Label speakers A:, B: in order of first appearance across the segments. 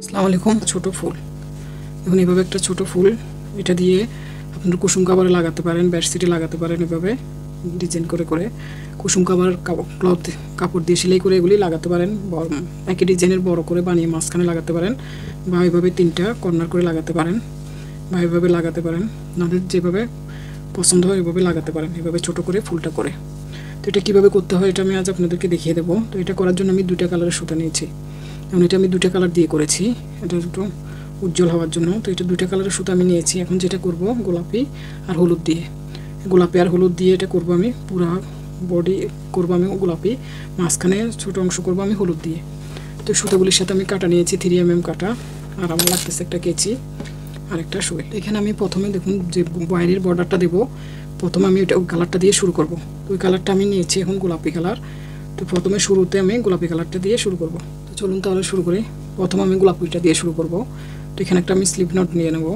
A: আসসালামু আলাইকুম। ছোট ফুল, এখন এইভাবে একটা ছোট ফুল, এটা দিয়ে আপনার কুসুম কাভারে লাগাতে পারেন, বেডশিটে লাগাতে পারেন। এভাবে ডিজাইন করে করে কুসুম কাভার ক্লথ কাপড় দিয়ে সেলাই করে এগুলি লাগাতে পারেন। একই ডিজাইনের বড় করে বানিয়ে মাঝখানে লাগাতে পারেন, বা এইভাবে 3টা কর্নার করে লাগাতে পারেন, বা এইভাবে লাগাতে পারেন। আপনাদের যেভাবে পছন্দ হয় এভাবে লাগাতে পারেন, এভাবে ছোট করে ফুলটা করে। তো এটা কীভাবে করতে হয় এটা আমি আজ আপনাদেরকে দেখিয়ে দেবো। তো এটা করার জন্য আমি 2টা কালারের সুতা নিয়েছি। এবং এটা আমি 2টা কালার দিয়ে করেছি, এটা একটু উজ্জ্বল হওয়ার জন্য। তো এটা 2টা কালারের সুতা আমি নিয়েছি। এখন যেটা করব, গোলাপি আর হলুদ দিয়ে, গোলাপি আর হলুদ দিয়ে এটা করব আমি। পুরো বডি করব আমি গোলাপি, মাঝখানে ছোটো অংশ করব আমি হলুদ দিয়ে। তো সুতাগুলির সাথে আমি কাটা নিয়েছি 3mm কাটা, আর আমার লাগতেছে একটা কেচি আর একটা সুই। এখানে আমি প্রথমে দেখুন যে বাইরের বর্ডারটা দেবো, প্রথমে আমি ওই কালারটা দিয়ে শুরু করব। তো ওই কালারটা আমি নিয়েছি এখন গোলাপি কালার। তো প্রথমে শুরুতে আমি গোলাপি কালারটা দিয়ে শুরু করব। তো চলুন তাহলে শুরু করি। প্রথমে আমি গোলাপিটা দিয়ে শুরু করব। তো এখানে একটা আমি স্লিপ নট নিয়ে নেব,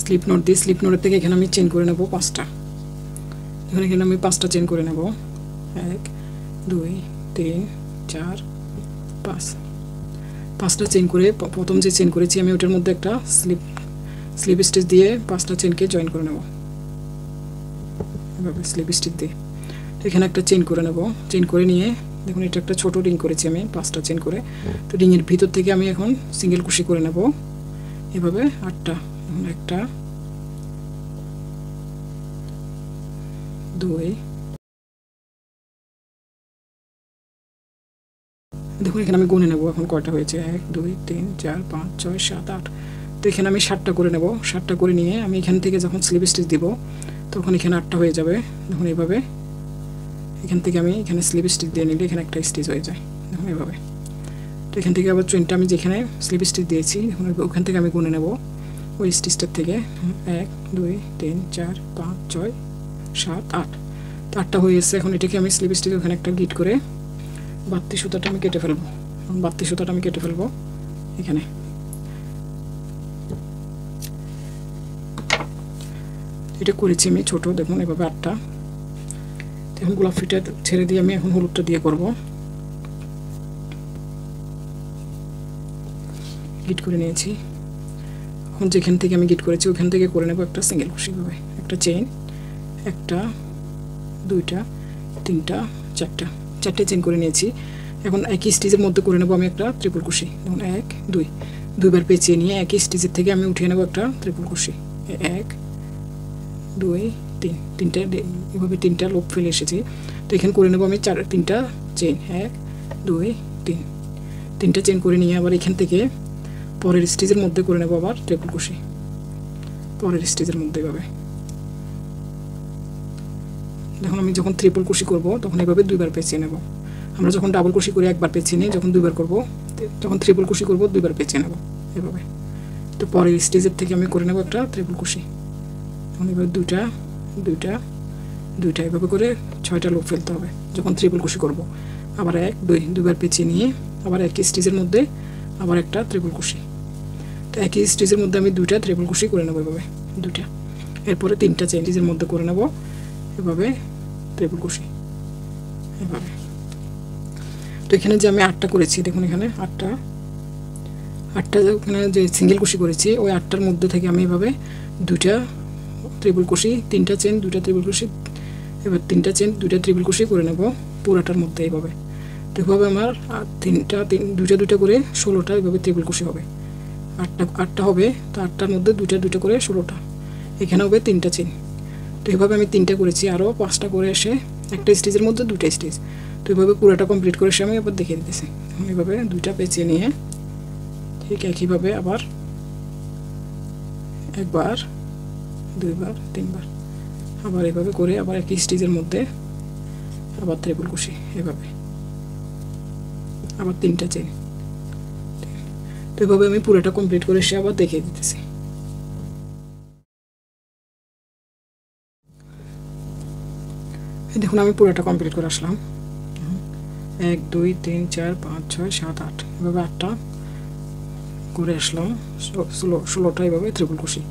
A: স্লিপ নট দিয়ে স্লিপ নটের থেকে এখানে আমি চেন করে নেব 5টা। এখানে আমি 5টা চেন করে নেব, 1 2 3 4 5। 5টা চেন করে প্রথম যে চেন করেছি আমি ওটার মধ্যে একটা স্লিপ স্টিচ দিয়ে 5টা চেনকে জয়েন করে নেব, এভাবে স্লিপ স্টিচ দিয়ে। এখানে একটা চেন করে নেব, চেন করে নিয়ে দেখুন এটা একটা ছোট রিং করেছি আমি 5টা চেন করে। তো রিংয়ের ভিতর থেকে আমি এখন সিঙ্গেল কুশি করে নেব, এভাবে 8টা। এখন 1 2, দেখুন এখানে আমি গুনে নেব এখন কয়টা হয়েছে, 1 2 3 4 5 6 7 8। তো এখানে আমি 7টা করে নেব। 7টা করে নিয়ে আমি এখান থেকে যখন স্লিপ স্টিচ দিব তখন এখানে 8টা হয়ে যাবে। দেখুন এইভাবে এখান থেকে আমি এখানে স্লিপ স্টিচ দিয়ে নিলে এখানে একটা স্টিচ হয়ে যায়, দেখুন এইভাবে। তো এখান থেকে আবার চেনটা আমি যেখানে স্লিপ স্টিচ দিয়েছি এখন ওখান থেকে আমি গুনে নেব ওই স্টিচটার থেকে, 1 2 3 4 5 6 7 8। তো 8টা হয়ে এসেছে। এখন এটাকে আমি স্লিপ স্টিচ ওখানে একটা গিট করে বাড়তি সুতাটা আমি কেটে ফেলবো। বাড়তি সুতাটা আমি কেটে ফেলবো এখানে। এটা করেছি আমি ছোট, দেখুন এভাবে 8টা। এখন গোলাপিটা ছেড়ে দিয়ে আমি এখন হলুদটা দিয়ে করব। গিট করে নিয়েছি। এখন যেখান থেকে আমি গিট করেছি ওখান থেকে করে নেব একটা সিঙ্গেল কুশি, ভাবে একটা চেন, 1টা 2টা 3টা 4টা, 4টে চেন করে নিয়েছি। এখন একই স্টিচের মধ্যে করে নেব আমি একটা ট্রিপল কুশি। দেখুন 1 2, দুইবার পেঁচিয়ে নিয়ে একই স্টিচের থেকে আমি উঠিয়ে নেব একটা ট্রিপল কুশি, 1 2 3, 3টে এভাবে 3টা লোপ ফেলে এসেছি। তো এখানে করে নেব আমি 3টা চেন, 1 2 3, 3টা চেন করে নিয়ে আবার এখান থেকে পরের স্টিচের মধ্যে করে নেব আবার ট্রিপল কুশি, পরের স্টিচের মধ্যে এভাবে। দেখুন আমি যখন ট্রিপল কুশি করব তখন এভাবে 2বার পেঁচিয়ে নেব। আমরা যখন ডাবল কুশি করি 1বার পেঁচিয়ে নিই, যখন 2বার করব, যখন ট্রিপল কুশি করব 2বার পেঁচিয়ে নেব এভাবে। তো পরের স্টেজের থেকে আমি করে নেব একটা ট্রিপল কুশি। এখন এবার 2টা 2টা 2টা এভাবে করে 6টা লোপ ফেলতে হবে যখন ট্রিপল কুশি করব। আবার 1 2, দুইবার পেঁচিয়ে নিয়ে আবার একই স্টেজের মধ্যে আবার একটা ট্রিপল কুশি। তো একই স্টেজের মধ্যে আমি 2টা ট্রিপল কুশি করে নেব এভাবে 2টা। এরপরে 3টা চেঞ্জের মধ্যে করে নেব এভাবে ট্রিপল কুশি, এভাবে। তো এখানে যে আমি 8টা করেছি, দেখুন এখানে 8টা ওখানে যে সিঙ্গেল কুশি করেছি ওই 8টার মধ্যে থেকে আমি এভাবে 2টা ট্রিপল কুশি, 3টা চেন, 2টা ট্রিপল কুশি, এবার 3টা চেন 2টা ট্রিপল কুশি করে নেব পুরাটার মধ্যে এইভাবে। তো এভাবে আমার 2টা করে 16টা এভাবে ট্রিপল কুশি হবে। 8টা হবে, তো 8টার মধ্যে 2টা করে 16টা, এখানে হবে 3টা চেন। তো এভাবে আমি 3টা করেছি, আরও 5টা করে এসে একটা স্টেজের মধ্যে 2টা স্টেজ। তো এভাবে পুরোটা কমপ্লিট করে এসে আমি আবার দেখিয়ে দিতেছি। এভাবে 2টা পেঁচিয়ে নিয়ে ঠিক একইভাবে আবার 1বার 2বার 3বার আবার এভাবে করে আবার একই স্টেজের মধ্যে আবার ট্রিপল কুশি, এভাবে আবার 3টা চেন। তো এভাবে আমি পুরোটা কমপ্লিট করে এসে আবার দেখিয়ে দিতেছি। দেখুন আমি পুরোটা কমপ্লিট করে আসলাম, 1 2 3 4 5 6 7 8 এভাবে 8টা করে আসলাম। 16টা এভাবে ট্রিপল কুশি,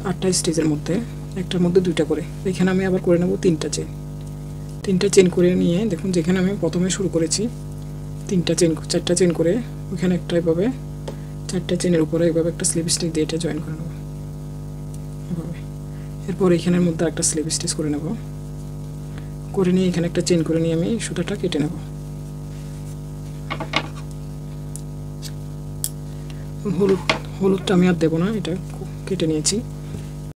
A: 8টা স্টেজের মধ্যে একটার মধ্যে 2টা করে। এখানে আমি আবার করে নেব 3টা চেন। 3টা চেন করে নিয়ে দেখুন যেখানে আমি প্রথমে শুরু করেছি 3টা চেন 4টা চেন করে ওখানে একটা এভাবে 4টা চেনের উপরে এভাবে একটা স্লিপ স্টিচ দিয়ে এটা জয়েন করে নেব এভাবে। এরপর এখানের মধ্যে একটা স্লিপ স্টিচ করে নেব, করে নিয়ে এখানে একটা চেন করে নিয়ে আমি সুতাটা কেটে নেব। হলুদটা আমি আর দেবো না, এটা কেটে নিয়েছি।